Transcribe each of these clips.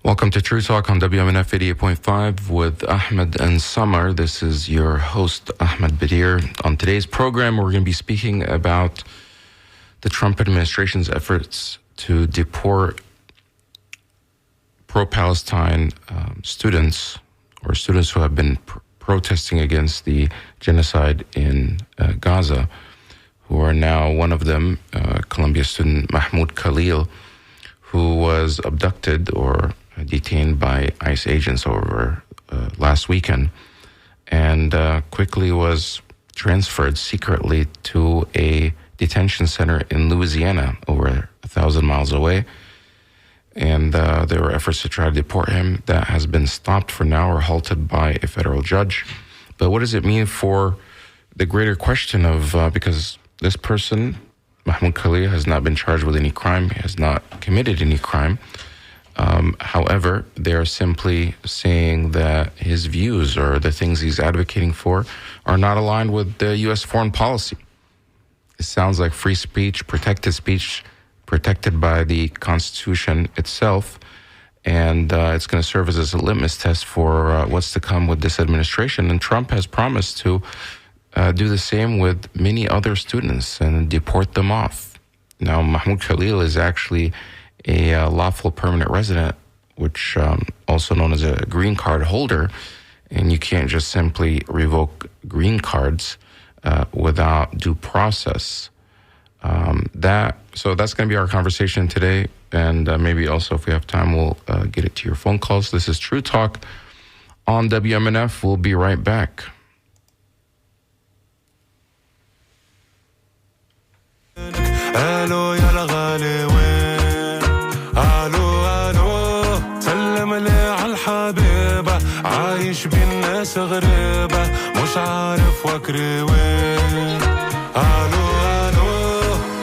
Welcome to True Talk on WMNF 88.5 with Ahmed and Samar. This is your host, Ahmed Bedier. On today's program, we're going to be speaking about the Trump administration's efforts to deport pro-Palestine students or students who have been protesting against the genocide in Gaza, who are now one of them, Columbia student Mahmoud Khalil, who was abducted or detained by ICE agents over last weekend and quickly was transferred secretly to a detention center in Louisiana over 1,000 miles away. And there were efforts to try to deport him. That has been stopped for now or halted by a federal judge. But what does it mean for the greater question of, because this person, Mahmoud Khalil, has not been charged with any crime, he has not committed any crime. However, they're simply saying that his views or the things he's advocating for are not aligned with the U.S. foreign policy. It sounds like free speech, protected by the Constitution itself, and it's going to serve as a litmus test for what's to come with this administration. And Trump has promised to do the same with many other students and deport them off. Now, Mahmoud Khalil is actually a lawful permanent resident, which also known as a green card holder, and you can't just simply revoke green cards without due process. So that's going to be our conversation today, and maybe also if we have time, we'll get it to your phone calls. This is True Talk on WMNF. We'll be right back. الو يا الغالي وين الو الو سلم لي عالحبيبه عايش بالناس غريبه مش عارف وكري وين الو الو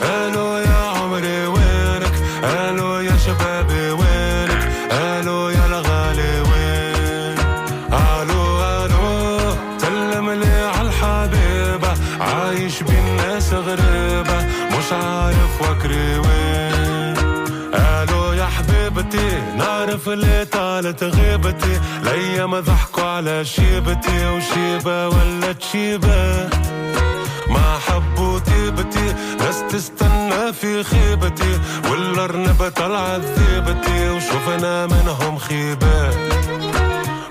الو يا عمري وينك الو يا شبابي وينك الو يا الغالي وين الو الو سلم لي عالحبيبه عايش بالناس غريبه مش عارف وكري وين قالوا يا حبيبتي نعرف اللي طالت غيبتي الايام ضحكوا على شيبتي وشيبه ولا تشيبه ما حبوا طيبتي ناس تستنى في خيبتي والارنبه طلعت ذيبتي وشوفنا منهم خيبات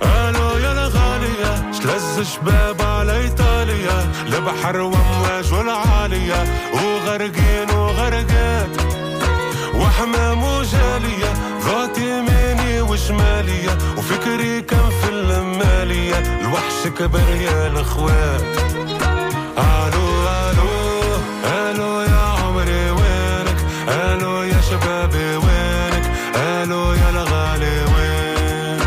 قالوا يا الغاليه شلز شباب على ايطاليا البحر وامواج والعاليه وغرقين وغرقات وحمام وجاليه ذات يميني وشماليه وفكري كان في الماليه الوحش كبر يا الاخوات الو الو الو يا عمري وينك الو يا شبابي وينك الو يا الغالي وين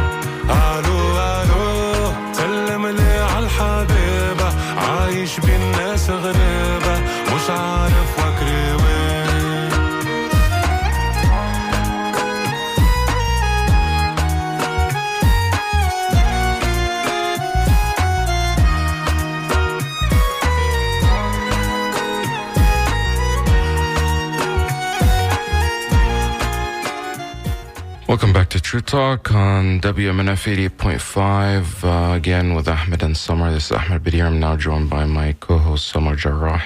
الو الو سلم لي عالحبيبه عايش بالناس غريبه مش عارف وكري وين Welcome back to True Talk on WMNF 88.5. Again with Ahmed and Samar. This is Ahmed Bedier. I'm now joined by my co-host Samar Jarrah,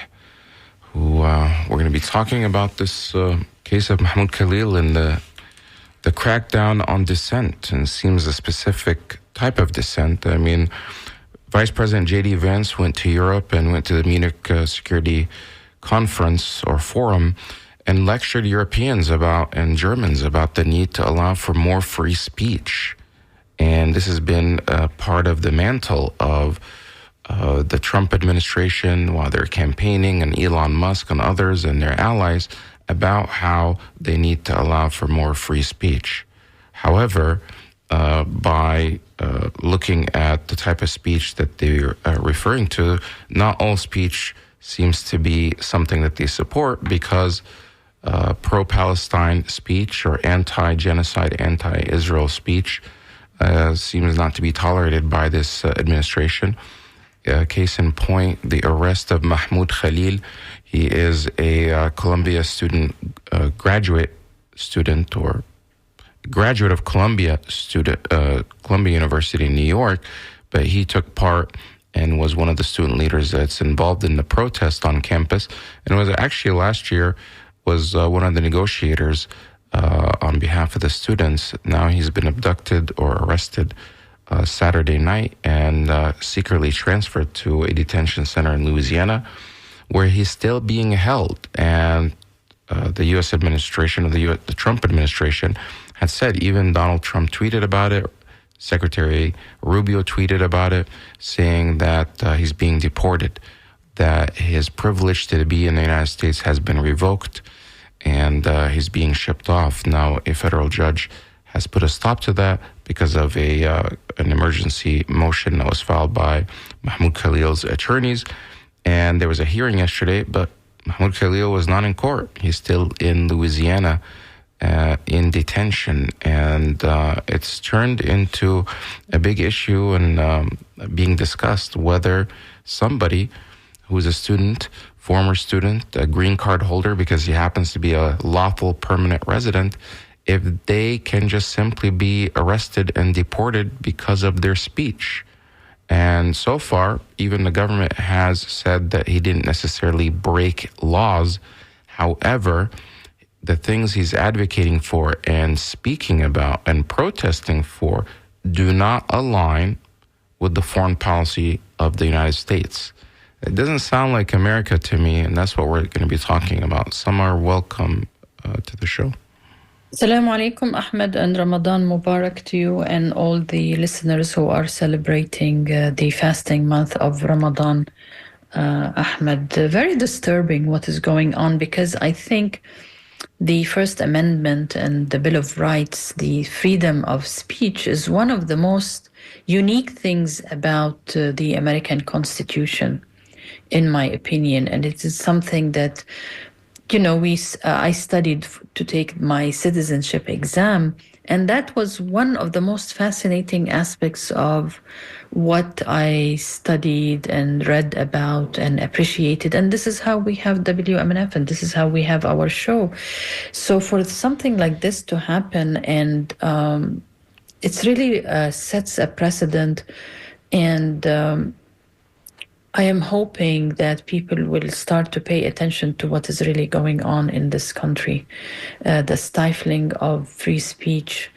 who we're going to be talking about this case of Mahmoud Khalil and the crackdown on dissent, and it seems a specific type of dissent. I mean, Vice President J.D. Vance went to Europe and went to the Munich Security Conference or Forum and lectured Europeans and Germans about the need to allow for more free speech. And this has been part of the mantle of the Trump administration while they're campaigning, and Elon Musk and others and their allies, about how they need to allow for more free speech. However, by looking at the type of speech that they're referring to, not all speech seems to be something that they support, because pro-Palestine speech or anti-genocide, anti-Israel speech seems not to be tolerated by this administration. Case in point, the arrest of Mahmoud Khalil. He is a Columbia student, graduate student, or graduate of Columbia University in New York, but he took part and was one of the student leaders that's involved in the protest on campus, and was actually last year was one of the negotiators on behalf of the students. Now he's been abducted or arrested Saturday night and secretly transferred to a detention center in Louisiana, where he's still being held. And the U.S. administration, or the Trump administration, had said, even Donald Trump tweeted about it, Secretary Rubio tweeted about it, saying that he's being deported, that his privilege to be in the United States has been revoked, and he's being shipped off. Now, a federal judge has put a stop to that because of an emergency motion that was filed by Mahmoud Khalil's attorneys. And there was a hearing yesterday, but Mahmoud Khalil was not in court. He's still in Louisiana in detention. And it's turned into a big issue and being discussed whether somebody who's a student, former student, a green card holder, because he happens to be a lawful permanent resident, if they can just simply be arrested and deported because of their speech. And so far, even the government has said that he didn't necessarily break laws. However, the things he's advocating for and speaking about and protesting for do not align with the foreign policy of the United States. It doesn't sound like America to me, and that's what we're going to be talking about. Samar, welcome to the show. Assalamu alaikum, Ahmed, and Ramadan Mubarak to you and all the listeners who are celebrating the fasting month of Ramadan. Ahmed, very disturbing what is going on, because I think the First Amendment and the Bill of Rights, the freedom of speech, is one of the most unique things about the American Constitution, in my opinion. And it is something that, I studied to take my citizenship exam, and that was one of the most fascinating aspects of what I studied and read about and appreciated. And this is how we have WMNF, and this is how we have our show. So for something like this to happen, and it's really sets a precedent, and I am hoping that people will start to pay attention to what is really going on in this country, the stifling of free speech,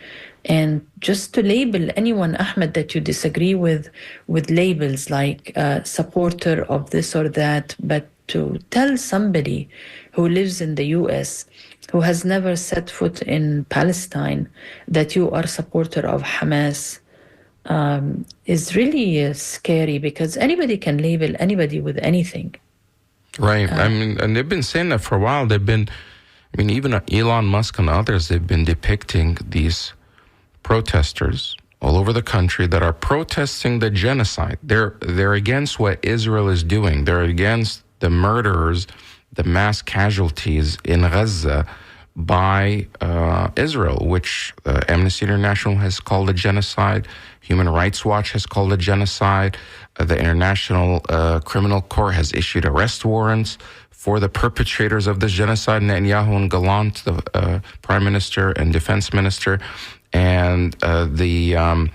and just to label anyone, Ahmed, that you disagree with labels like supporter of this or that, but to tell somebody who lives in the U.S., who has never set foot in Palestine, that you are a supporter of Hamas, is really scary, because anybody can label anybody with anything. Right. And they've been saying that for a while. Even Elon Musk and others, they've been depicting these protesters all over the country that are protesting the genocide. They're against what Israel is doing. They're against the murderers, the mass casualties in Gaza by Israel, which Amnesty International has called a genocide. Human Rights Watch has called a genocide. The International Criminal Court has issued arrest warrants for the perpetrators of this genocide, Netanyahu and Gallant, the Prime Minister and Defense Minister. And the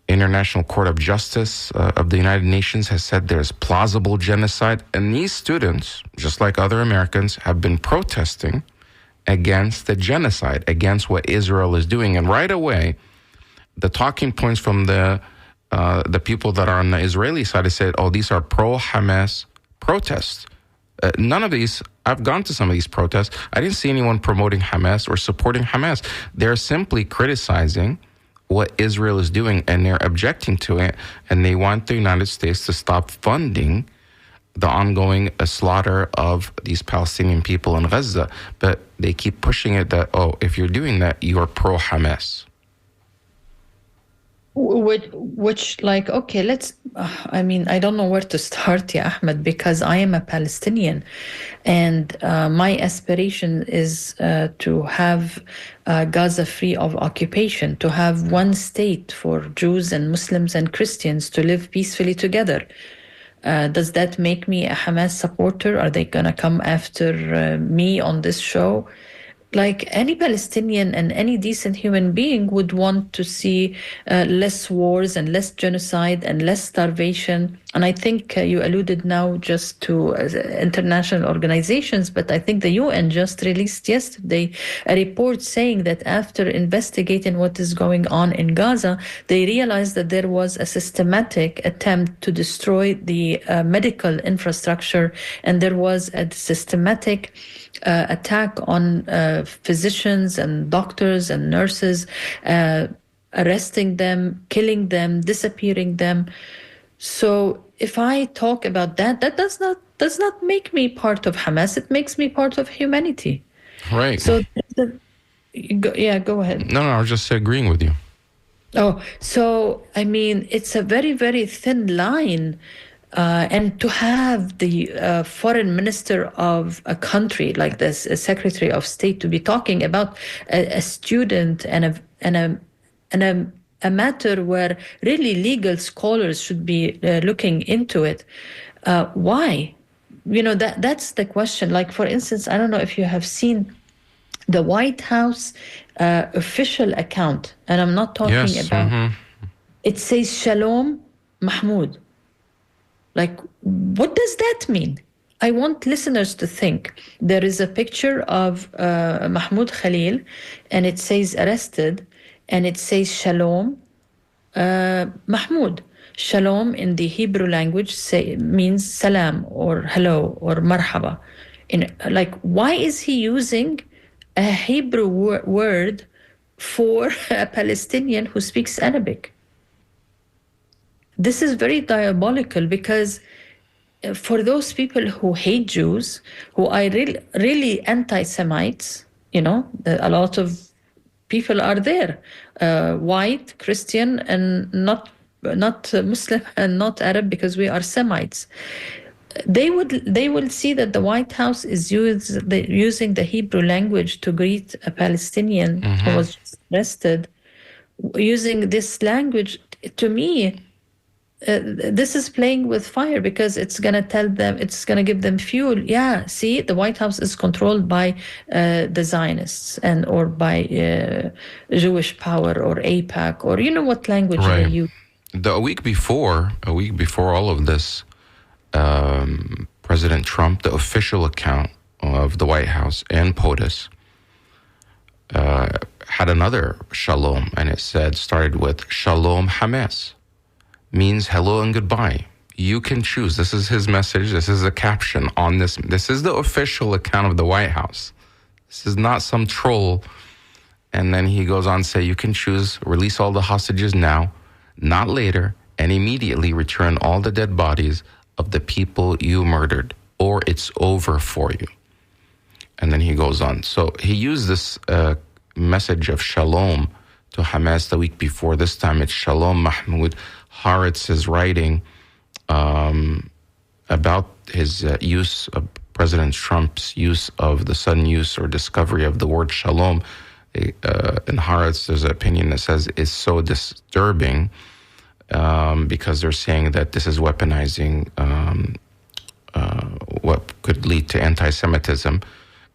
International Court of Justice of the United Nations has said there's plausible genocide. And these students, just like other Americans, have been protesting against the genocide, against what Israel is doing. And right away, the talking points from the people that are on the Israeli side have said, these are pro-Hamas protests. None of these, I've gone to some of these protests, I didn't see anyone promoting Hamas or supporting Hamas. They're simply criticizing what Israel is doing, and they're objecting to it, and they want the United States to stop funding the ongoing slaughter of these Palestinian people in Gaza. But they keep pushing it that, if you're doing that, you are pro-Hamas. Which okay, let's, I don't know where to start, Ahmed, because I am a Palestinian, and my aspiration is to have Gaza free of occupation, to have one state for Jews and Muslims and Christians to live peacefully together. Does that make me a Hamas supporter? Are they going to come after me on this show? Like any Palestinian and any decent human being would want to see less wars and less genocide and less starvation. And I think you alluded now just to international organizations, but I think the UN just released yesterday a report saying that after investigating what is going on in Gaza, they realized that there was a systematic attempt to destroy the medical infrastructure, and there was a systematic attack on physicians and doctors and nurses, arresting them, killing them, disappearing them. So if I talk about that, that does not make me part of Hamas. It makes me part of humanity. Right. So go ahead. No, I was just agreeing with you. Oh, so I mean, it's a very, very thin line. And to have the foreign minister of a country like this, a secretary of state, to be talking about a student and a matter where really legal scholars should be looking into it. Why? That's the question. Like, for instance, I don't know if you have seen the White House official account, and I'm not talking about. Mm-hmm. It says Shalom Mahmoud. Like, what does that mean? I want listeners to think. There is a picture of Mahmoud Khalil, and it says arrested, and it says Shalom Mahmoud. Shalom in the Hebrew language means salam or hello or marhaba. Why is he using a Hebrew word for a Palestinian who speaks Arabic? This is very diabolical, because for those people who hate Jews, who are really anti-Semites, a lot of people are there, white, Christian, and not Muslim and not Arab, because we are Semites. They will see that the White House is using the Hebrew language to greet a Palestinian who was arrested, using this language. To me, this is playing with fire, because it's going to give them fuel. Yeah, see, the White House is controlled by the Zionists or by Jewish Power or AIPAC, or what language they use. A week before all of this, President Trump, the official account of the White House and POTUS, had another shalom, and it started with Shalom Hamas. Means hello and goodbye. You can choose. This is his message. This is a caption on this. This is the official account of the White House. This is not some troll. And then he goes on to say, you can choose, release all the hostages now, not later, and immediately return all the dead bodies of the people you murdered, or it's over for you. And then he goes on. So he used this message of shalom to Hamas the week before. This time it's Shalom Mahmoud. Haaretz is writing about his use of President Trump's use of the sudden use or discovery of the word shalom. In Haaretz, there's an opinion that says it's so disturbing because they're saying that this is weaponizing what could lead to anti-Semitism.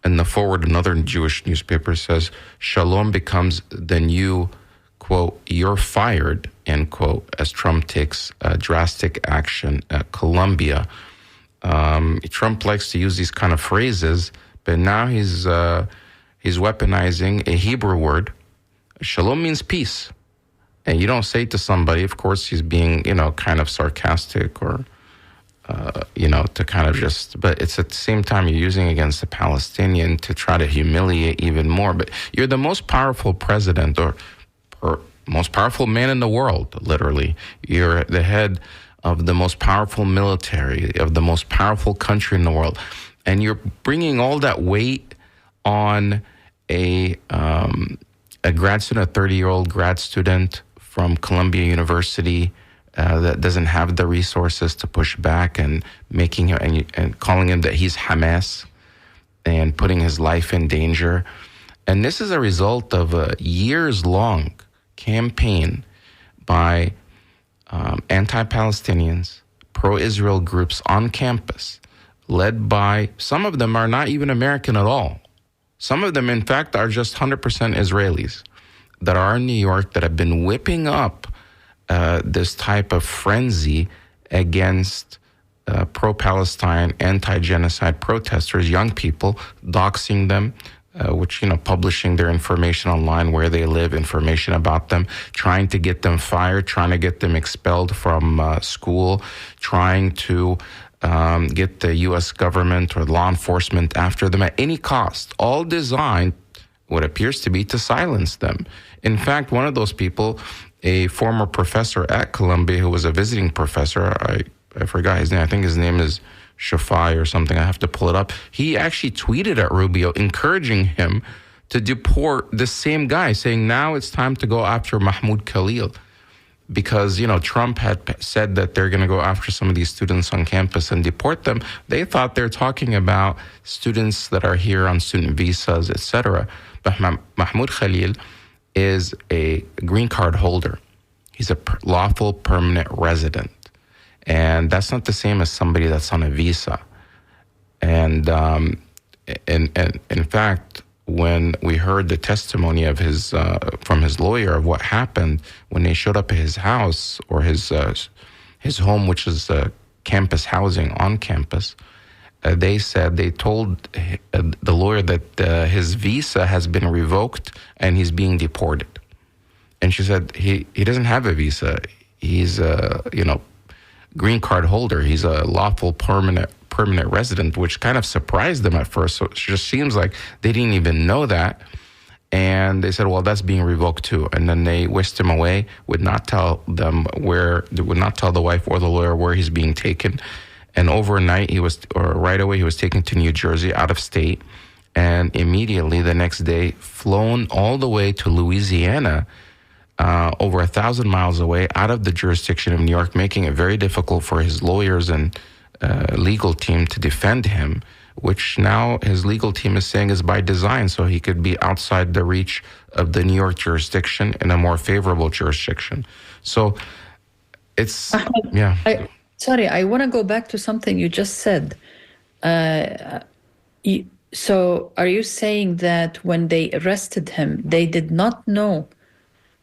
In the forward, another Jewish newspaper says, Shalom becomes the new, quote, you're fired, end quote, as Trump takes drastic action at Colombia. Trump likes to use these kind of phrases, but now he's weaponizing a Hebrew word. Shalom means peace. And you don't say to somebody, of course, he's being, kind of sarcastic or, to kind of just, but it's at the same time you're using against the Palestinian to try to humiliate even more. But you're the most powerful president or most powerful man in the world, literally. You're the head of the most powerful military, of the most powerful country in the world. And you're bringing all that weight on a grad student, a 30-year-old grad student from Columbia University that doesn't have the resources to push back, and making him and calling him that he's Hamas and putting his life in danger. And this is a result of a years-long campaign by anti-Palestinians, pro-Israel groups on campus, led by, some of them are not even American at all. Some of them, in fact, are just 100% Israelis that are in New York that have been whipping up this type of frenzy against pro-Palestine, anti-genocide protesters, young people, doxing them, publishing their information online, where they live, information about them, trying to get them fired, trying to get them expelled from school, trying to get the U.S. government or law enforcement after them at any cost, all designed, what appears to be, to silence them. In fact, one of those people, a former professor at Columbia who was a visiting professor, I forgot his name, I think his name is Shafai or something, I have to pull it up. He actually tweeted at Rubio encouraging him to deport the same guy, saying now it's time to go after Mahmoud Khalil. Because, Trump had said that they're going to go after some of these students on campus and deport them. They thought they're talking about students that are here on student visas, etc. But Mahmoud Khalil is a green card holder. He's a lawful permanent resident. And that's not the same as somebody that's on a visa. And in fact, when we heard the testimony of his from his lawyer of what happened when they showed up at his house or his home, which is campus housing on campus, they told the lawyer that his visa has been revoked and he's being deported. And she said he doesn't have a visa. He's green card holder. He's a lawful permanent resident, which kind of surprised them at first. So it just seems like they didn't even know that. And they said, well, that's being revoked too. And then they whisked him away, would not tell the wife or the lawyer where he's being taken. And overnight, right away, he was taken to New Jersey, out of state. And immediately the next day, flown all the way to Louisiana, over 1,000 miles away, out of the jurisdiction of New York, making it very difficult for his lawyers and legal team to defend him, which now his legal team is saying is by design, so he could be outside the reach of the New York jurisdiction in a more favorable jurisdiction. So it's, yeah. I want to go back to something you just said. So are you saying that when they arrested him, they did not know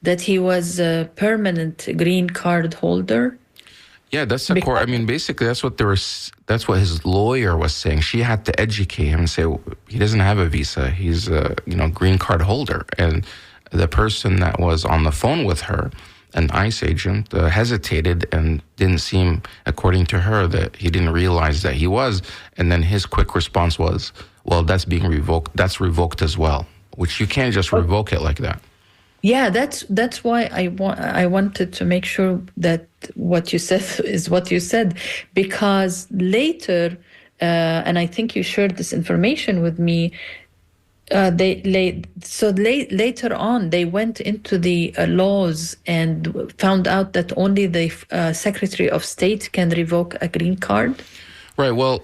that he was a permanent green card holder? Yeah, that's the core. I mean, basically, that's what his lawyer was saying. She had to educate him and say he doesn't have a visa. He's a green card holder. And the person that was on the phone with her, an ICE agent, hesitated and didn't seem, according to her, that he didn't realize that he was. And then his quick response was, "Well, that's being revoked. That's revoked as well." Which you can't just revoke it like that. Yeah, that's why I wanted to make sure that what you said is what you said, because later, and I think you shared this information with me. Later on, they went into the laws and found out that only the Secretary of State can revoke a green card. Right. Well,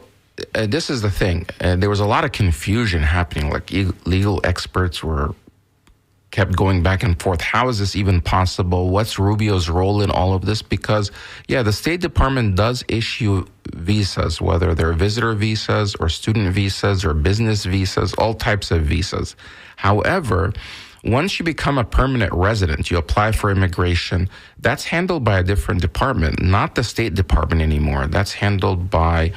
this is the thing. There was a lot of confusion happening. Like legal experts kept going back and forth. How is this even possible? What's Rubio's role in all of this? Because, yeah, the State Department does issue visas, whether they're visitor visas or student visas or business visas, all types of visas. However, once you become a permanent resident, you apply for immigration, that's handled by a different department, not the State Department anymore. That's handled by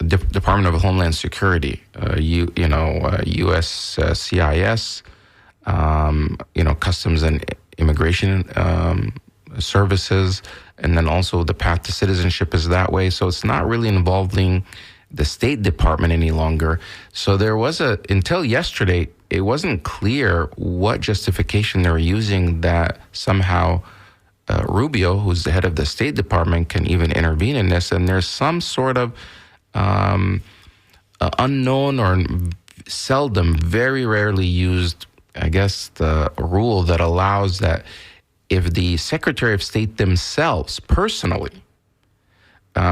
Department of Homeland Security, USCIS, Customs and Immigration Services, and then also the path to citizenship is that way. So it's not really involving the State Department any longer. So there was until yesterday, it wasn't clear what justification they were using that somehow Rubio, who's the head of the State Department, can even intervene in this. And there's some sort of unknown or seldom, very rarely used, I guess, the rule that allows that if the Secretary of State themselves personally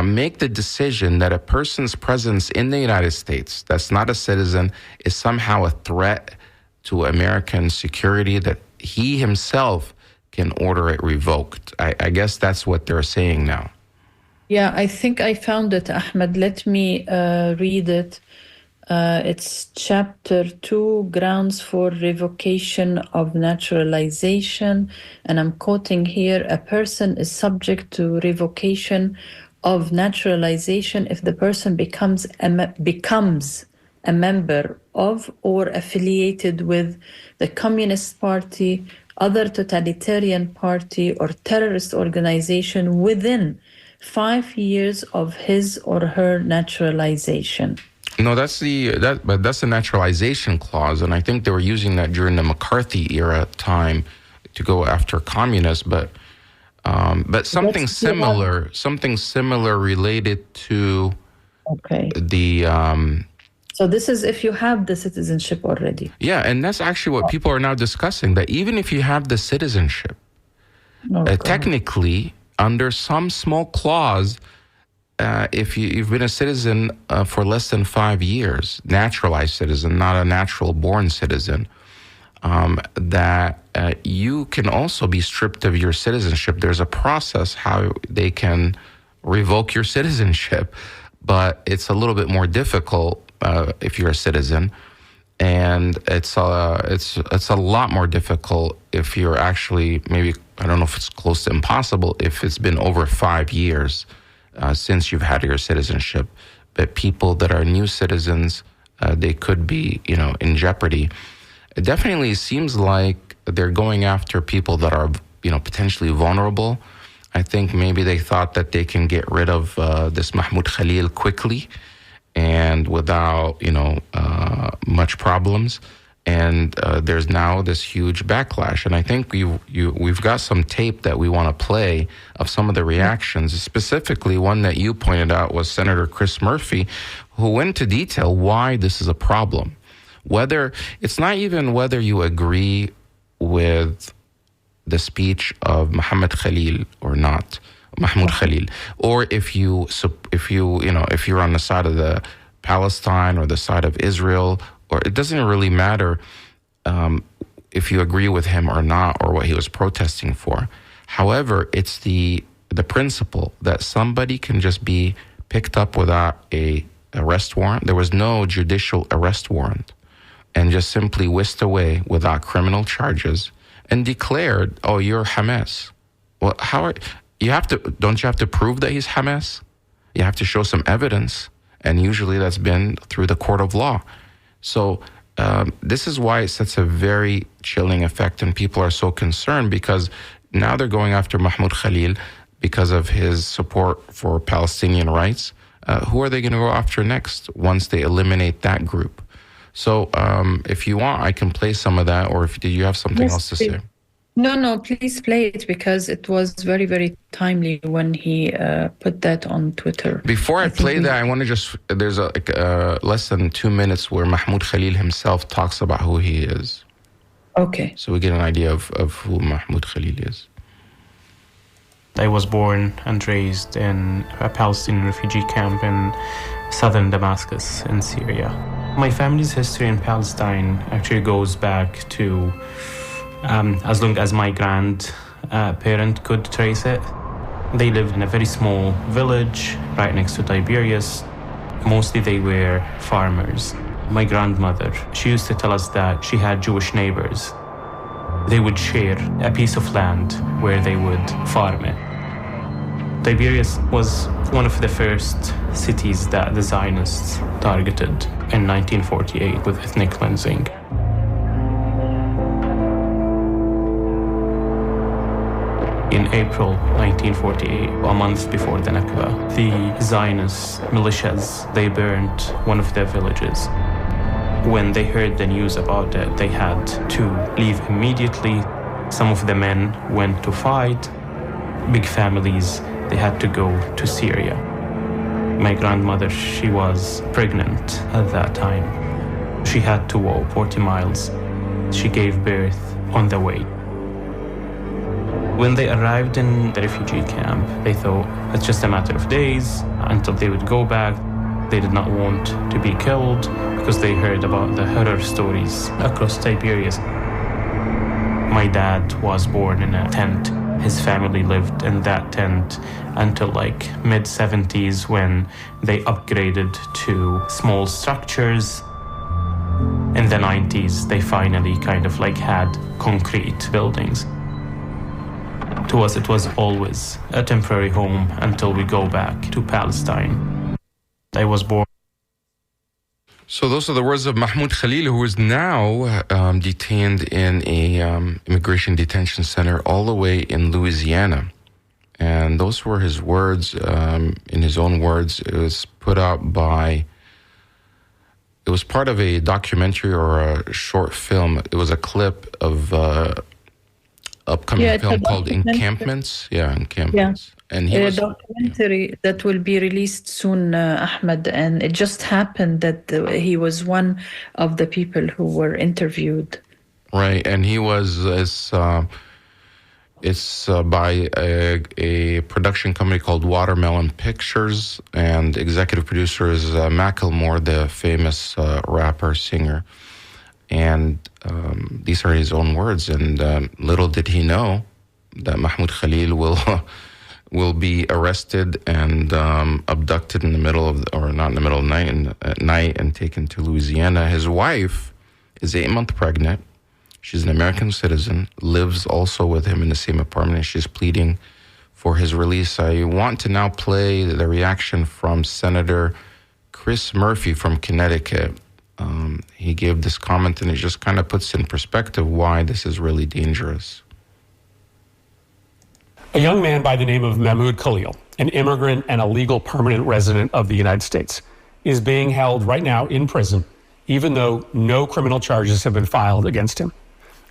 make the decision that a person's presence in the United States that's not a citizen is somehow a threat to American security, that he himself can order it revoked. I guess that's what they're saying now. Yeah, I think I found it, Ahmed. Let me read it. It's chapter 2, grounds for revocation of naturalization. And I'm quoting here, a person is subject to revocation of naturalization if the person becomes a member of or affiliated with the Communist Party, other totalitarian party, or terrorist organization within 5 years of his or her naturalization. No, that's the naturalization clause, and I think they were using that during the McCarthy era time to go after communists. But something similar related to the. So this is if you have the citizenship already. Yeah, and that's actually what people are now discussing. That even if you have the citizenship, technically under some small clause. If you've been a citizen for less than 5 years, naturalized citizen, not a natural-born citizen, that you can also be stripped of your citizenship. There's a process how they can revoke your citizenship, but it's a little bit more difficult if you're a citizen, and it's a lot more difficult if you're actually maybe, I don't know if it's close to impossible, if it's been over 5 years. Since you've had your citizenship, but people that are new citizens, they could be, in jeopardy. It definitely seems like they're going after people that are, potentially vulnerable. I think maybe they thought that they can get rid of this Mahmoud Khalil quickly and without, much problems. And there's now this huge backlash. And I think we've got some tape that we want to play of some of the reactions. Specifically, one that you pointed out was Senator Chris Murphy, who went into detail why this is a problem. It's not even whether you agree with the speech of Mahmoud Khalil or not, Mahmoud Khalil, or if you're on the side of the Palestine or the side of Israel, or it doesn't really matter if you agree with him or not, or what he was protesting for. However, it's the principle that somebody can just be picked up without a arrest warrant. There was no judicial arrest warrant, and just simply whisked away without criminal charges and declared, "Oh, you're Hamas." Well, don't you have to prove that he's Hamas? You have to show some evidence, and usually that's been through the court of law. So this is why it sets a very chilling effect, and people are so concerned because now they're going after Mahmoud Khalil because of his support for Palestinian rights. Who are they going to go after next once they eliminate that group? So if you want, I can play some of that, or do you have something else to say? No, please play it because it was very, very timely when he put that on Twitter. Before I play that, I want to there's less than 2 minutes where Mahmoud Khalil himself talks about who he is. Okay. So we get an idea of who Mahmoud Khalil is. I was born and raised in a Palestinian refugee camp in southern Damascus in Syria. My family's history in Palestine actually goes back to as long as my grandparent could trace it. They lived in a very small village right next to Tiberias. Mostly they were farmers. My grandmother, she used to tell us that she had Jewish neighbors. They would share a piece of land where they would farm it. Tiberias was one of the first cities that the Zionists targeted in 1948 with ethnic cleansing. In April 1948, a month before the Nakba, the Zionist militias, they burned one of their villages. When they heard the news about it, they had to leave immediately. Some of the men went to fight. Big families, they had to go to Syria. My grandmother, she was pregnant at that time. She had to walk 40 miles. She gave birth on the way. When they arrived in the refugee camp, they thought it's just a matter of days until they would go back. They did not want to be killed because they heard about the horror stories across Tiberias. My dad was born in a tent. His family lived in that tent until like mid-70s when they upgraded to small structures. In the 90s, they finally kind of like had concrete buildings. To us, it was always a temporary home until we go back to Palestine. I was born. So those are the words of Mahmoud Khalil, who is now detained in a immigration detention center all the way in Louisiana. And those were his words, in his own words. It was put out by, it was part of a documentary or a short film. It was a clip of upcoming film called Encampments. Encampments. And he was a documentary that will be released soon, Ahmed. And it just happened that he was one of the people who were interviewed. Right, and he was it's by a production company called Watermelon Pictures, and executive producer is Macklemore, the famous rapper singer. And these are his own words. And little did he know that Mahmoud Khalil will be arrested and abducted in the middle of, or not in the middle of the night, at night, and taken to Louisiana. His wife is 8 months pregnant. She's an American citizen, lives also with him in the same apartment, and she's pleading for his release. I want to now play the reaction from Senator Chris Murphy from Connecticut. He gave this comment, and it just kind of puts in perspective why this is really dangerous. A young man by the name of Mahmoud Khalil, an immigrant and a legal permanent resident of the United States, is being held right now in prison, even though no criminal charges have been filed against him.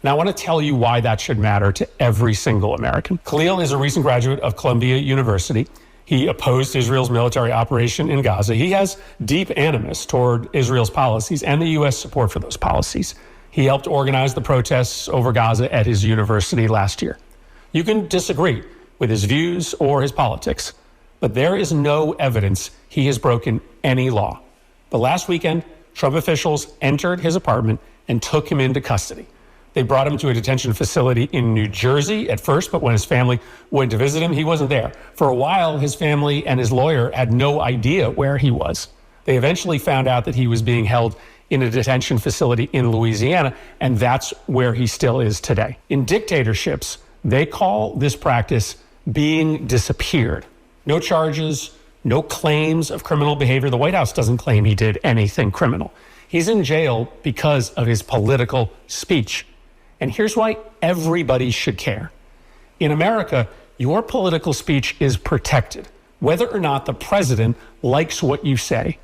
Now, I want to tell you why that should matter to every single American. Khalil is a recent graduate of Columbia University. He opposed Israel's military operation in Gaza. He has deep animus toward Israel's policies and the U.S. support for those policies. He helped organize the protests over Gaza at his university last year. You can disagree with his views or his politics, but there is no evidence he has broken any law. But last weekend, Trump officials entered his apartment and took him into custody. They brought him to a detention facility in New Jersey at first, but when his family went to visit him, he wasn't there. For a while, his family and his lawyer had no idea where he was. They eventually found out that he was being held in a detention facility in Louisiana, and that's where he still is today. In dictatorships, they call this practice being disappeared. No charges, no claims of criminal behavior. The White House doesn't claim he did anything criminal. He's in jail because of his political speech. And here's why everybody should care. In America, your political speech is protected, whether or not the president likes what you say.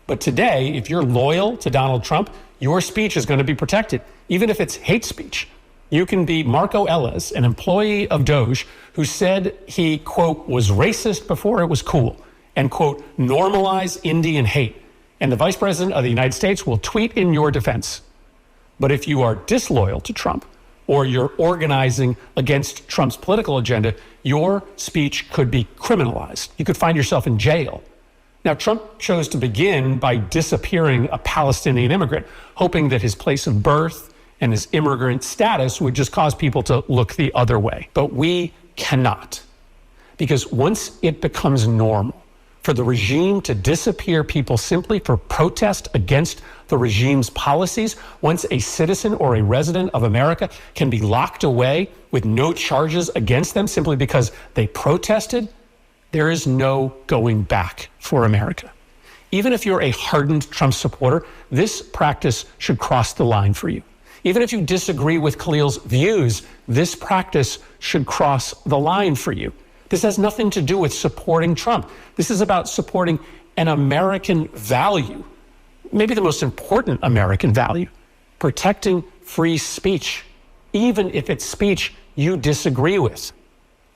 But today, if you're loyal to Donald Trump, your speech is going to be protected, even if it's hate speech. You can be Marco Ellis, an employee of Doge, who said he, quote, was racist before it was cool, and, quote, normalize Indian hate. And the vice president of the United States will tweet in your defense. But if you are disloyal to Trump, or you're organizing against Trump's political agenda, your speech could be criminalized. You could find yourself in jail. Now, Trump chose to begin by disappearing a Palestinian immigrant, hoping that his place of birth and his immigrant status would just cause people to look the other way. But we cannot. Because once it becomes normal for the regime to disappear people simply for protest against the regime's policies, once a citizen or a resident of America can be locked away with no charges against them simply because they protested, there is no going back for America. Even if you're a hardened Trump supporter, this practice should cross the line for you. Even if you disagree with Khalil's views, this practice should cross the line for you. This has nothing to do with supporting Trump. This is about supporting an American value, maybe the most important American value, protecting free speech, even if it's speech you disagree with.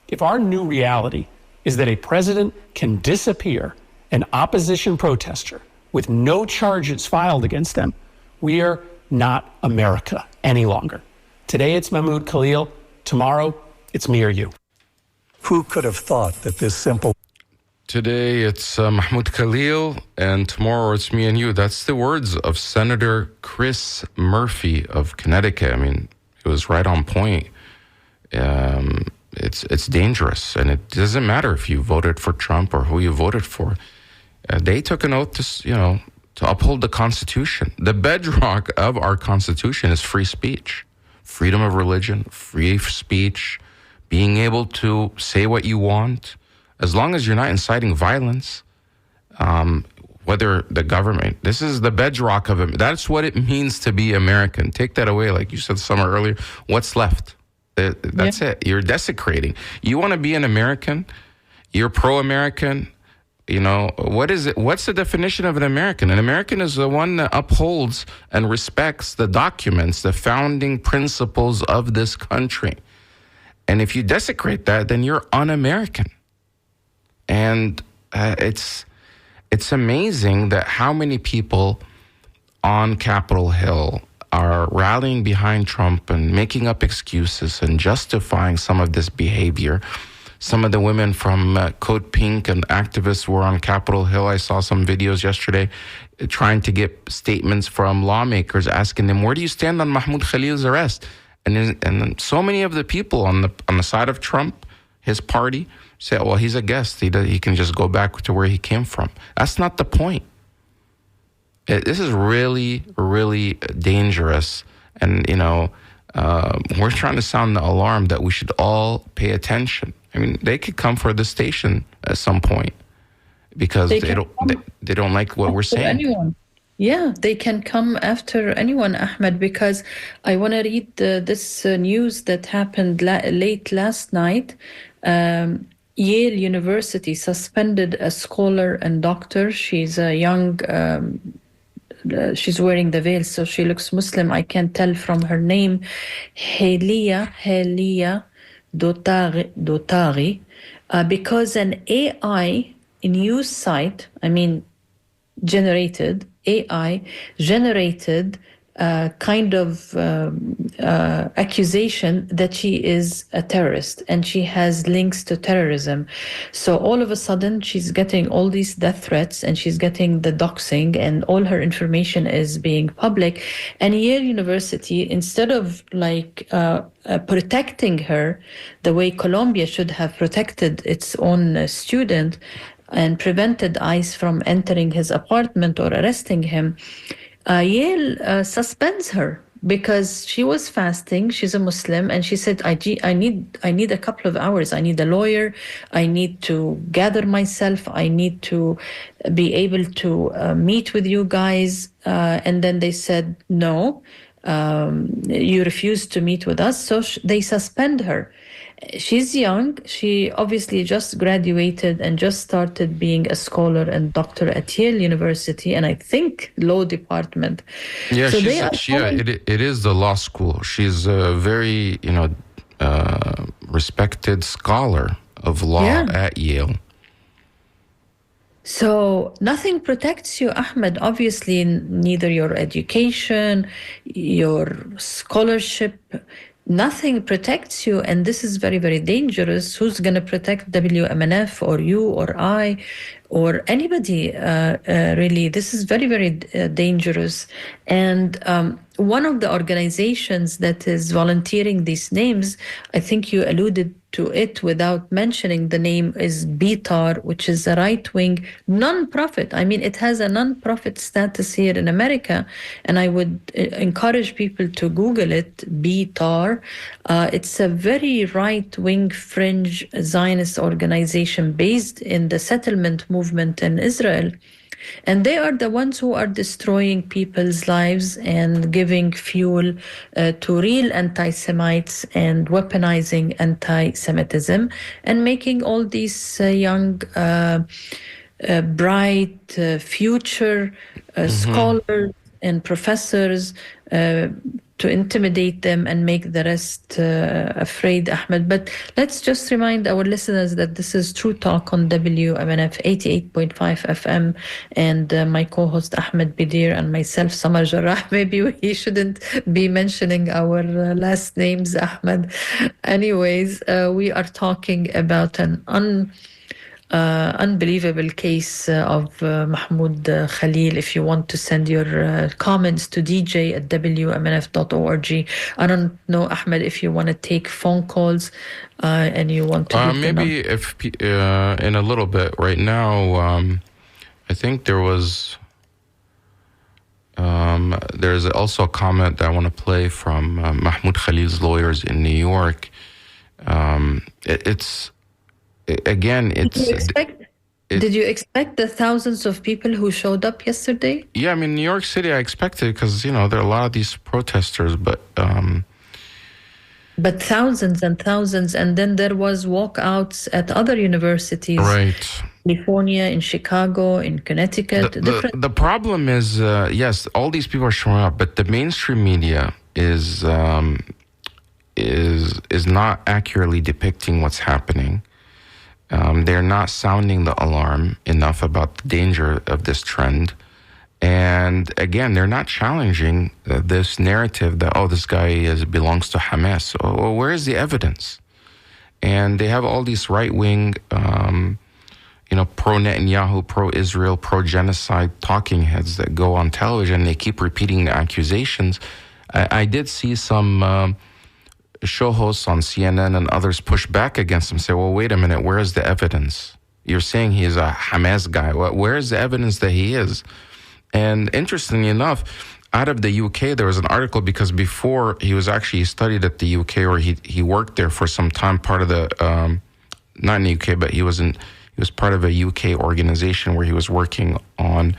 If our new reality is that a president can disappear an opposition protester with no charges filed against them, we are not America any longer. Today it's Mahmoud Khalil. Tomorrow it's me or you. Who could have thought that this simple... Today it's Mahmoud Khalil, and tomorrow it's me and you. That's the words of Senator Chris Murphy of Connecticut. I mean, it was right on point. it's dangerous, and it doesn't matter if you voted for Trump or who you voted for. They took an oath to uphold the Constitution. The bedrock of our Constitution is free speech, freedom of religion, free speech, being able to say what you want, as long as you're not inciting violence. Whether the government, this is the bedrock of it. That's what it means to be American. Take that away, like you said, Samar, earlier. What's left? That's it. You're desecrating. You want to be an American? You're pro-American? You know, what is it? What's the definition of an American? An American is the one that upholds and respects the documents, the founding principles of this country. And if you desecrate that, then you're un-American. And it's amazing that how many people on Capitol Hill are rallying behind Trump and making up excuses and justifying some of this behavior. Some of the women from Code Pink and activists were on Capitol Hill. I saw some videos yesterday trying to get statements from lawmakers asking them, where do you stand on Mahmoud Khalil's arrest? And so many of the people on the side of Trump, his party, say, well, he's a guest. He can just go back to where he came from. That's not the point. This is really, really dangerous. And, we're trying to sound the alarm that we should all pay attention. I mean, they could come for the station at some point because they don't like what we're saying. Anyone. Yeah, they can come after anyone, Ahmed, because I want to read this news that happened late last night. Yale University suspended a scholar and doctor. She's a young, she's wearing the veil, so she looks Muslim. I can tell from her name, Helia Dotari, because an AI news site, AI generated kind of accusation that she is a terrorist and she has links to terrorism. So all of a sudden she's getting all these death threats and she's getting the doxing and all her information is being public. And Yale University, instead of protecting her the way Colombia should have protected its own student and prevented ICE from entering his apartment or arresting him, Yale suspends her because she was fasting. She's a Muslim, and she said, I need a couple of hours. I need a lawyer. I need to gather myself. I need to be able to meet with you guys. And then they said, no, you refuse to meet with us. So they suspend her. She's young. She obviously just graduated and just started being a scholar and doctor at Yale University, and I think law department. Yeah, so it is the law school. She's a very, respected scholar of law at Yale. So nothing protects you, Ahmed. Obviously, neither your education, your scholarship, nothing protects you, and this is very, very dangerous. Who's going to protect WMNF or you or I or anybody? Really, this is very, very dangerous. And one of the organizations that is volunteering these names, I think you alluded to it without mentioning the name, is BTAR, which is a right-wing non-profit. It has a non-profit status here in America, and I would encourage people to Google it, BTAR. It's a very right-wing fringe Zionist organization based in the settlement movement in Israel. And they are the ones who are destroying people's lives and giving fuel to real anti-Semites and weaponizing anti-Semitism and making all these young, bright, future scholars and professors to intimidate them and make the rest afraid, Ahmed. But let's just remind our listeners that this is True Talk on WMNF 88.5 FM, and my co-host Ahmed Bedier and myself, Samar Jarrah. Maybe we shouldn't be mentioning our last names, Ahmed. Anyways, we are talking about an unbelievable case of Mahmoud Khalil. If you want to send your comments to dj@wmnf.org. I don't know, Ahmed, if you want to take phone calls and you want to give maybe if in a little bit. Right now, I think there's also a comment that I want to play from Mahmoud Khalil's lawyers in New York. Did you expect the thousands of people who showed up yesterday? Yeah, I mean, New York City, I expected, because, there are a lot of these protesters, but thousands and thousands, and then there was walkouts at other universities. Right. California, in Chicago, in Connecticut. The problem is, yes, all these people are showing up, but the mainstream media is not accurately depicting what's happening. They're not sounding the alarm enough about the danger of this trend. And again, they're not challenging this narrative that, this guy belongs to Hamas. Well, where is the evidence? And they have all these right-wing, pro-Netanyahu, pro-Israel, pro-genocide talking heads that go on television. They keep repeating the accusations. I did see some show hosts on CNN and others push back against him, say, well, wait a minute, where is the evidence? You're saying he is a Hamas guy. Well, where is the evidence that he is? And interestingly enough, out of the UK, there was an article, because before he studied at the UK, or he worked there for some time, part of the, not in the UK, but he was part of a UK organization where he was working on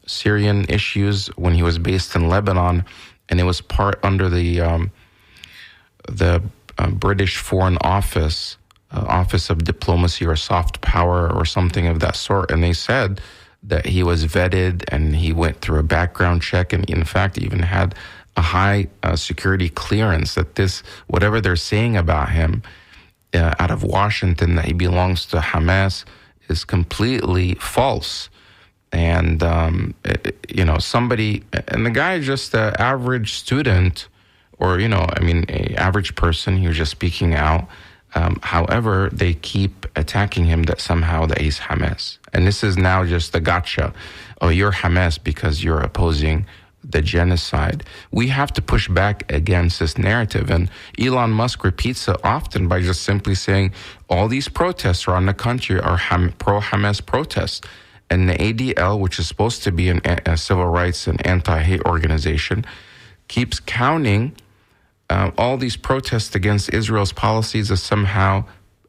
Syrian issues when he was based in Lebanon, and it was part under the British Foreign Office, Office of Diplomacy or Soft Power or something of that sort. And they said that he was vetted and he went through a background check, and in fact even had a high security clearance, that whatever they're saying about him out of Washington, that he belongs to Hamas, is completely false. And, somebody, and the guy is just an average student, or, an average person. He was just speaking out. However, they keep attacking him that he's Hamas. And this is now just a gotcha. Oh, you're Hamas because you're opposing the genocide. We have to push back against this narrative. And Elon Musk repeats it often by just simply saying all these protests around the country are pro-Hamas protests. And the ADL, which is supposed to be a civil rights and anti-hate organization, keeps counting all these protests against Israel's policies as somehow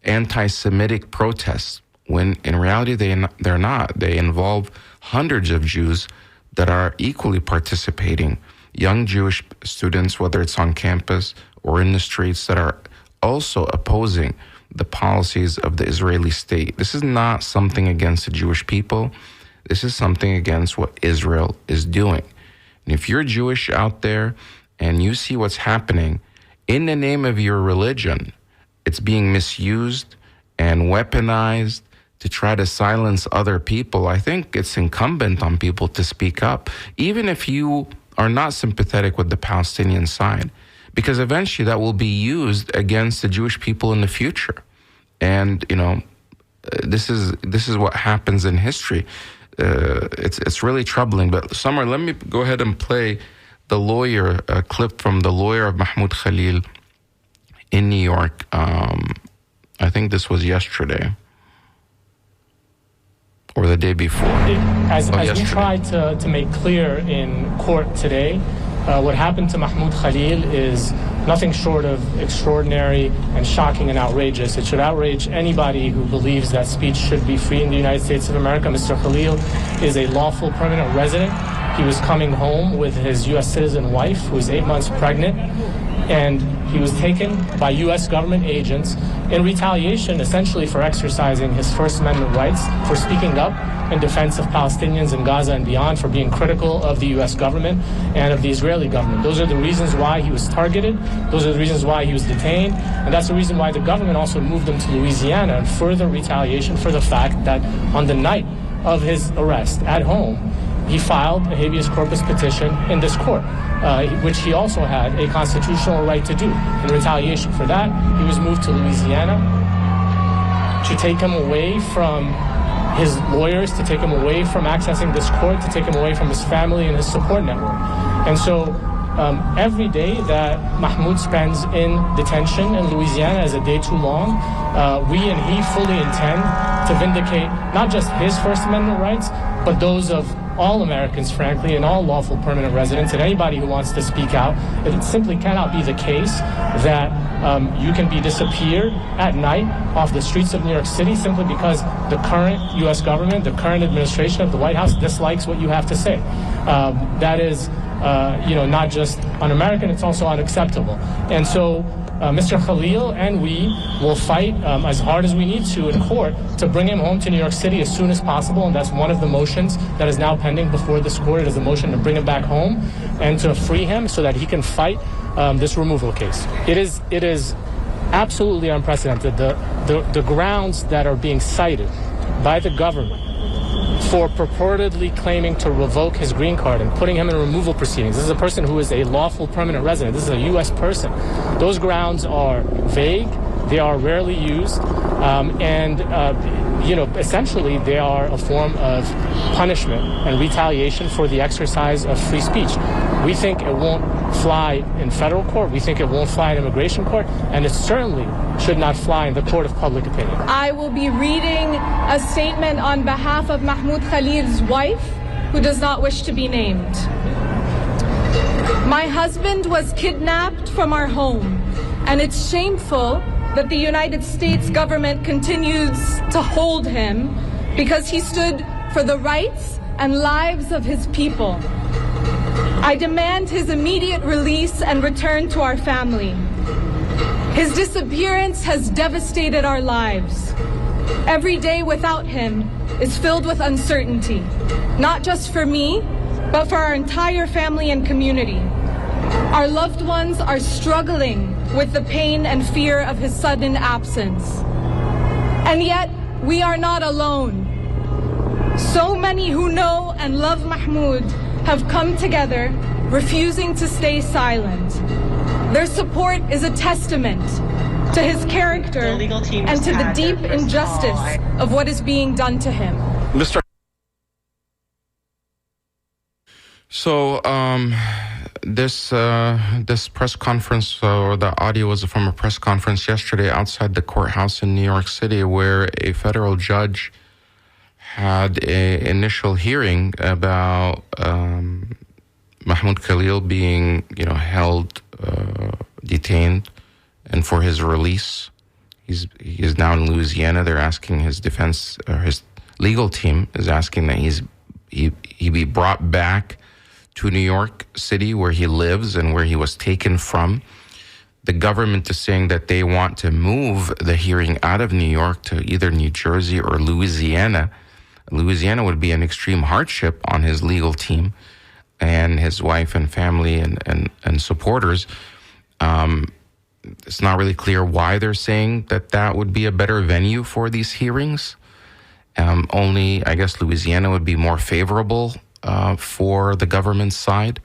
anti-Semitic protests, when in reality they're not. They involve hundreds of Jews that are equally participating, young Jewish students, whether it's on campus or in the streets, that are also opposing the policies of the Israeli state. This is not something against the Jewish people. This is something against what Israel is doing. And if you're Jewish out there and you see what's happening in the name of your religion, it's being misused and weaponized to try to silence other people, I think it's incumbent on people to speak up, even if you are not sympathetic with the Palestinian side, because eventually that will be used against the Jewish people in the future. And, this is what happens in history. It's really troubling. But Samar, let me go ahead and play a clip from the lawyer of Mahmoud Khalil in New York. I think this was yesterday or the day before. As we tried to make clear in court today, what happened to Mahmoud Khalil is nothing short of extraordinary and shocking and outrageous. It should outrage anybody who believes that speech should be free in the United States of America. Mr. Khalil is a lawful permanent resident. He was coming home with his U.S. citizen wife, who is 8 months pregnant, and he was taken by U.S. government agents in retaliation, essentially for exercising his First Amendment rights, for speaking up in defense of Palestinians in Gaza and beyond, for being critical of the U.S. government and of the Israeli government. Those are the reasons why he was targeted. Those are the reasons why he was detained. And that's the reason why the government also moved him to Louisiana in further retaliation for the fact that on the night of his arrest at home, he filed a habeas corpus petition in this court, which he also had a constitutional right to do. In retaliation for that, he was moved to Louisiana. to take him away from his lawyers, to take him away from accessing this court, to take him away from his family and his support network. And so every day that Mahmoud spends in detention in Louisiana is a day too long. We and he fully intend to vindicate not just his First Amendment rights, but those of all Americans, frankly, and all lawful permanent residents, and anybody who wants to speak out. It simply cannot be the case that you can be disappeared at night off the streets of New York City simply because the current U.S. government, the current administration of the White House dislikes what you have to say. That is, not just un-American, it's also unacceptable. And so Mr. Khalil and we will fight as hard as we need to in court to bring him home to New York City as soon as possible, and that's one of the motions that is now pending before this court. It is a motion to bring him back home and to free him so that he can fight this removal case. It is absolutely unprecedented. The grounds that are being cited by the government for purportedly claiming to revoke his green card and putting him in removal proceedings. This is a person who is a lawful permanent resident. This is a U.S. person. Those grounds are vague. They are rarely used. Essentially they are a form of punishment and retaliation for the exercise of free speech. We think it won't fly in federal court. We think it won't fly in immigration court. And it certainly should not fly in the court of public opinion. I will be reading a statement on behalf of Mahmoud Khalil's wife, who does not wish to be named. My husband was kidnapped from our home, and it's shameful that the United States government continues to hold him because he stood for the rights and lives of his people. I demand his immediate release and return to our family. His disappearance has devastated our lives. Every day without him is filled with uncertainty, not just for me, but for our entire family and community. Our loved ones are struggling with the pain and fear of his sudden absence. And yet, we are not alone. So many who know and love Mahmoud have come together, refusing to stay silent. Their support is a testament to his character and to the deep injustice of what is being done to him. Mr. So, this press conference, or the audio was from a press conference yesterday outside the courthouse in New York City, where a federal judge had an initial hearing about Mahmoud Khalil being, held, detained, and for his release. He is now in Louisiana. They're asking his defense, or his legal team is asking that he be brought back to New York City, where he lives and where he was taken from. The government is saying that they want to move the hearing out of New York to either New Jersey or Louisiana. Louisiana would be an extreme hardship on his legal team and his wife and family and supporters. It's not really clear why they're saying that would be a better venue for these hearings. Only, I guess, Louisiana would be more favorable for the government side,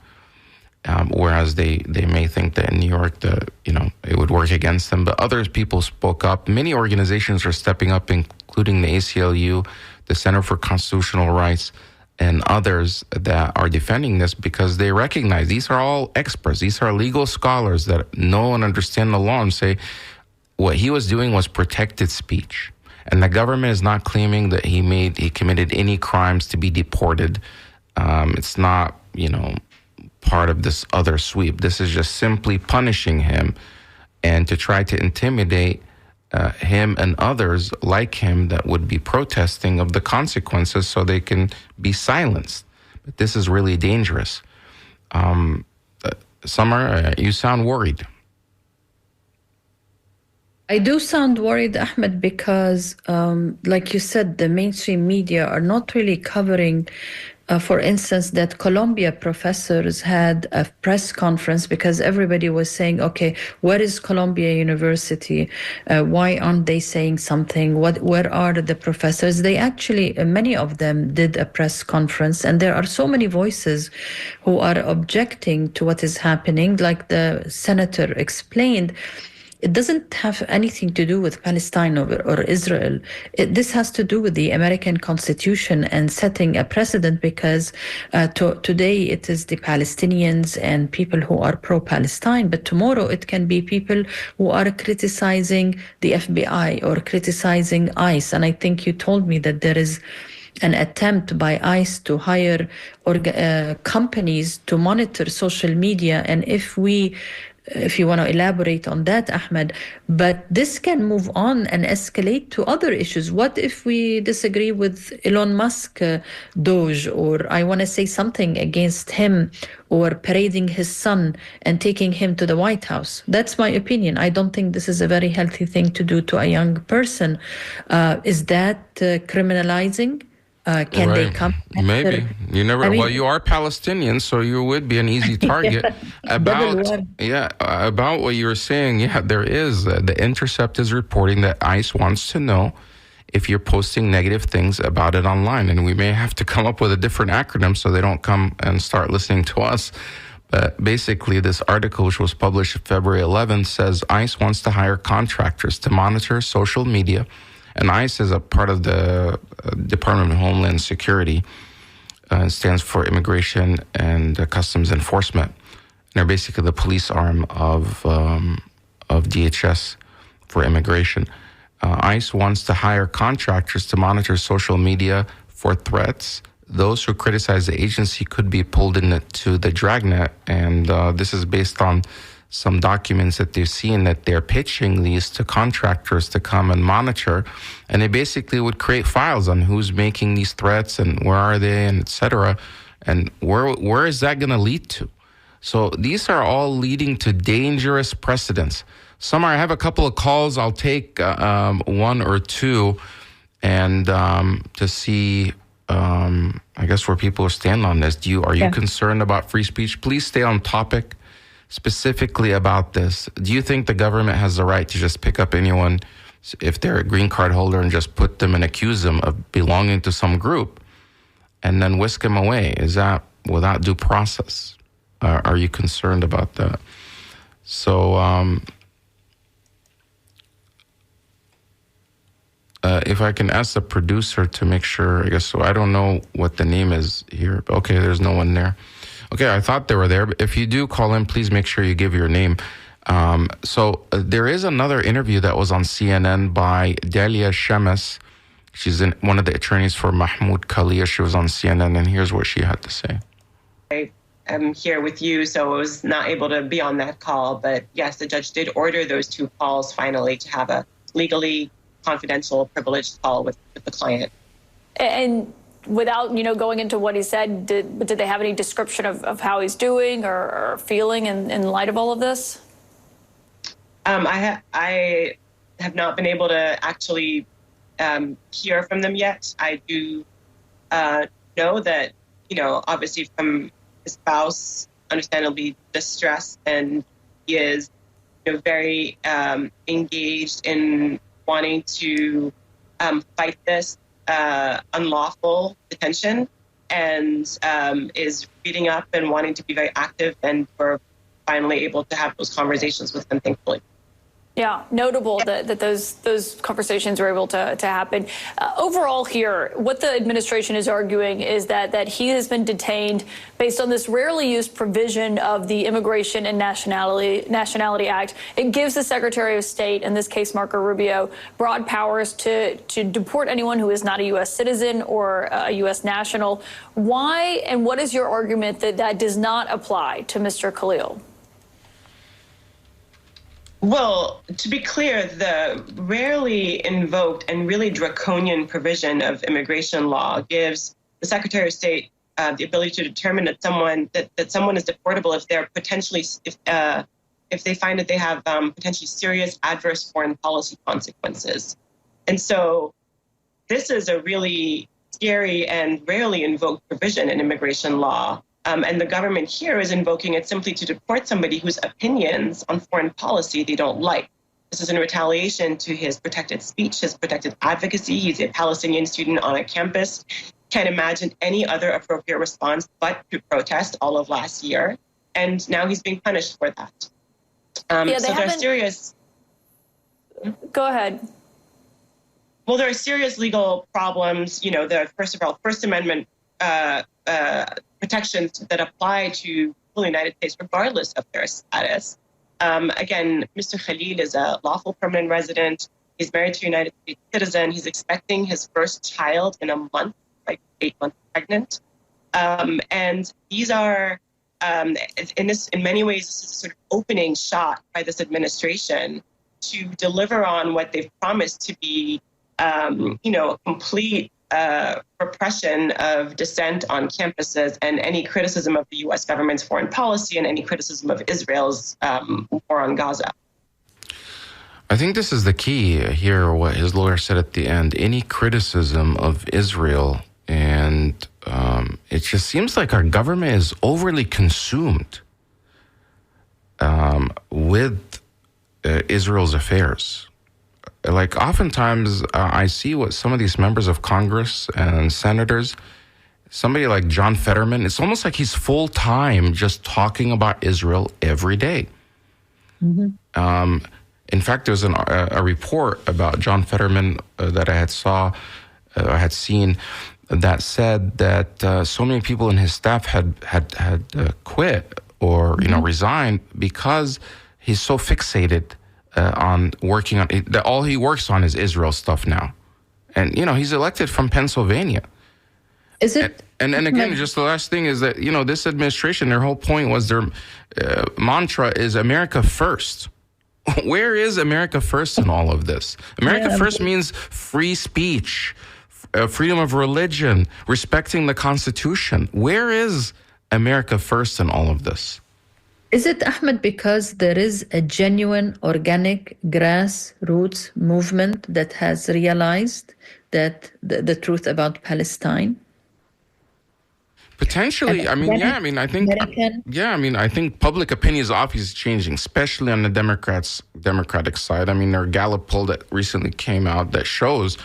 whereas they may think that in New York, it would work against them. But other people spoke up. Many organizations are stepping up, including the ACLU, the Center for Constitutional Rights, and others that are defending this because they recognize these are all experts. These are legal scholars that know and understand the law and say what he was doing was protected speech. And the government is not claiming that he committed any crimes to be deported. It's not, part of this other sweep. This is just simply punishing him and to try to intimidate him and others like him that would be protesting of the consequences so they can be silenced. But this is really dangerous. Samar, you sound worried. I do sound worried, Ahmed, because, like you said, the mainstream media are not really covering, for instance, that Columbia professors had a press conference because everybody was saying, okay, where is Columbia University? Why aren't they saying something? Where are the professors? They actually, many of them did a press conference, and there are so many voices who are objecting to what is happening, like the senator explained. it doesn't have anything to do with Palestine or Israel. This has to do with the American Constitution and setting a precedent, because today it is the Palestinians and people who are pro-Palestine, but tomorrow it can be people who are criticizing the FBI or criticizing ICE. And I think you told me that there is an attempt by ICE to hire companies to monitor social media. And if you want to elaborate on that, Ahmed, but this can move on and escalate to other issues. What if we disagree with Elon Musk, Doge, or I want to say something against him, or parading his son and taking him to the White House? That's my opinion. I don't think this is a very healthy thing to do to a young person. Is that criminalizing? Can right. they come? Maybe. You never. Well, you are Palestinian, so you would be an easy target. About what you were saying. Yeah, there is. The Intercept is reporting that ICE wants to know if you're posting negative things about it online, and we may have to come up with a different acronym so they don't come and start listening to us. But basically, this article, which was published February 11th, says ICE wants to hire contractors to monitor social media. And ICE is a part of the Department of Homeland Security. Stands for Immigration and Customs Enforcement. And they're basically the police arm of DHS for immigration. ICE wants to hire contractors to monitor social media for threats. Those who criticize the agency could be pulled into the dragnet. And this is based on some documents that they've seen that they're pitching these to contractors to come and monitor. And they basically would create files on who's making these threats and where are they and et cetera. And where is that going to lead to? So these are all leading to dangerous precedents. Samar, I have a couple of calls. I'll take one or two and to see, I guess, where people stand on this. Are you concerned about free speech? Please stay on topic. Specifically about this, do you think the government has the right to just pick up anyone if they're a green card holder and just put them and accuse them of belonging to some group and then whisk them away? Is that without due process? Are you concerned about that? So if I can ask the producer to make sure, I guess, so I don't know what the name is here. Okay, there's no one there. Okay, I thought they were there, but if you do call in, please make sure you give your name. So there is another interview that was on CNN by Dalia Shemes. She's one of the attorneys for Mahmoud Khalil. She was on CNN, and here's what she had to say. I am here with you, so I was not able to be on that call. But yes, the judge did order those two calls finally to have a legally confidential, privileged call with the client. And without, going into what he said, did they have any description of how he's doing or feeling in light of all of this? I have not been able to actually hear from them yet. I do know that, obviously from his spouse, understandably distressed, and he is, very engaged in wanting to fight this unlawful detention, and is reading up and wanting to be very active, and we're finally able to have those conversations with them, thankfully. Yeah, notable that those conversations were able to happen. Overall here, what the administration is arguing is that he has been detained based on this rarely used provision of the Immigration and Nationality Act. It gives the Secretary of State, in this case Marco Rubio, broad powers to deport anyone who is not a U.S. citizen or a U.S. national. Why and what is your argument that does not apply to Mr. Khalil? Well, to be clear, the rarely invoked and really draconian provision of immigration law gives the Secretary of State the ability to determine that someone is deportable if they're potentially if they find that they have potentially serious adverse foreign policy consequences. And so this is a really scary and rarely invoked provision in immigration law. And the government here is invoking it simply to deport somebody whose opinions on foreign policy they don't like. This is in retaliation to his protected speech, his protected advocacy. He's a Palestinian student on a campus. Can't imagine any other appropriate response but to protest all of last year. And now he's being punished for that. So there are serious... Go ahead. Well, there are serious legal problems. First of all, First Amendment protections that apply to the United States, regardless of their status. Again, Mr. Khalil is a lawful permanent resident. He's married to a United States citizen. He's expecting his first child in a month, like 8 months pregnant. And these are, in many ways, this is a sort of opening shot by this administration to deliver on what they've promised to be, a complete repression of dissent on campuses and any criticism of the U.S. government's foreign policy and any criticism of Israel's war on Gaza. I think this is the key here, what his lawyer said at the end. Any criticism of Israel, and it just seems like our government is overly consumed with Israel's affairs. Like, oftentimes I see what some of these members of Congress and senators, somebody like John Fetterman, it's almost like he's full-time just talking about Israel every day. Mm-hmm. In fact, there was a report about John Fetterman that I had seen that said that so many people in his staff had quit or resigned because he's so fixated on working on it, that all he works on is Israel stuff now. And, he's elected from Pennsylvania. Is it? And again, just the last thing is that, this administration, their whole point was their mantra is America first. Where is America first in all of this? America first means free speech, freedom of religion, respecting the Constitution. Where is America first in all of this? Is it, Ahmed, because there is a genuine, organic, grassroots movement that has realized that the truth about Palestine? Potentially. I think public opinion is obviously changing, especially on the Democratic side. I mean, there are Gallup poll that recently came out that shows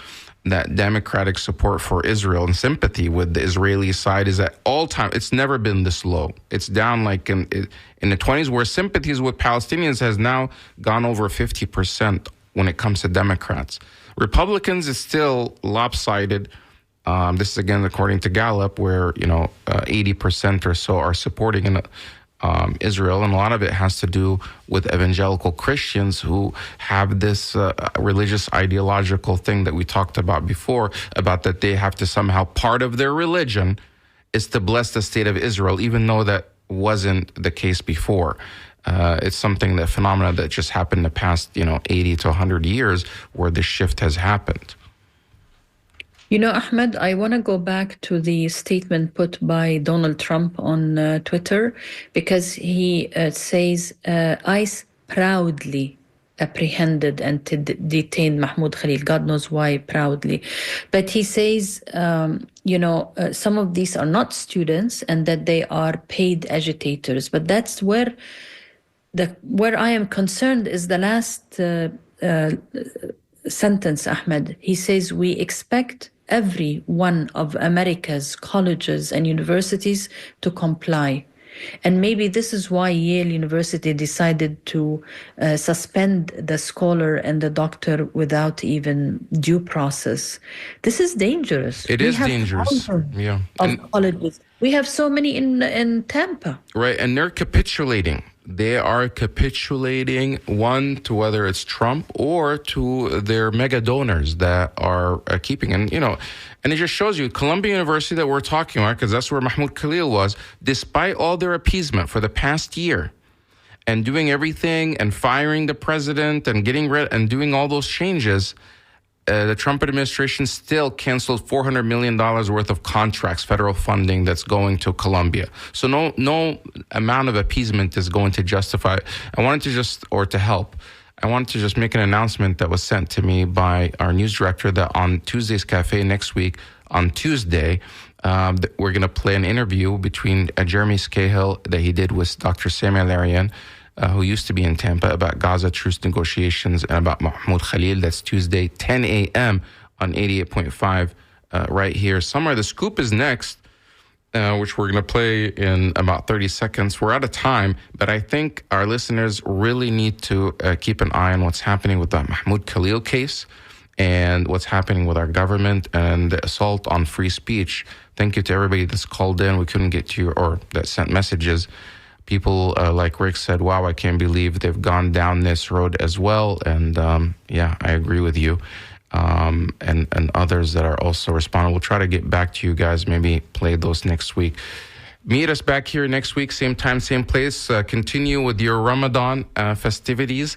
that Democratic support for Israel and sympathy with the Israeli side is at all time. It's never been this low. It's down like in the 20s, where sympathies with Palestinians has now gone over 50% when it comes to Democrats. Republicans is still lopsided. This is again according to Gallup, where 80% or so are supporting Israel, and a lot of it has to do with evangelical Christians who have this religious ideological thing that we talked about before, about that they have to somehow, part of their religion is to bless the state of Israel, even though that wasn't the case before. It's something, that phenomena that just happened in the past 80 to 100 years where this shift has happened. Ahmed, I want to go back to the statement put by Donald Trump on Twitter, because he says ICE proudly apprehended and detained Mahmoud Khalil. God knows why proudly. But he says, some of these are not students and that they are paid agitators. But that's where I am concerned is the last sentence, Ahmed. He says, we expect every one of America's colleges and universities to comply. And maybe this is why Yale University decided to suspend the scholar and the doctor without even due process. This is dangerous. It is dangerous. Yeah. Of colleges. We have so many in Tampa. Right, and they're capitulating. They are capitulating, one, to whether it's Trump or to their mega donors that are keeping. And, and it just shows you Columbia University that we're talking about, because that's where Mahmoud Khalil was, despite all their appeasement for the past year and doing everything and firing the president and getting rid and doing all those changes, the Trump administration still canceled $400 million worth of contracts, federal funding that's going to Columbia. So no amount of appeasement is going to justify. I wanted to just make an announcement that was sent to me by our news director that on Tuesday's Cafe next week, on Tuesday, we're going to play an interview between Jeremy Scahill that he did with Dr. Samar who used to be in Tampa, about Gaza truce negotiations, and about Mahmoud Khalil. That's Tuesday, 10 a.m. on 88.5 right here. Samar, the scoop is next. which we're going to play in about 30 seconds. We're out of time, but I think our listeners really need to keep an eye on what's happening with the Mahmoud Khalil case and what's happening with our government and the assault on free speech. Thank you to everybody that's called in. We couldn't get to you or that sent messages. People like Rick said, wow, I can't believe they've gone down this road as well. And yeah, I agree with you. And others that are also responding. We'll try to get back to you guys, maybe play those next week. Meet us back here next week, same time, same place. Continue with your Ramadan festivities.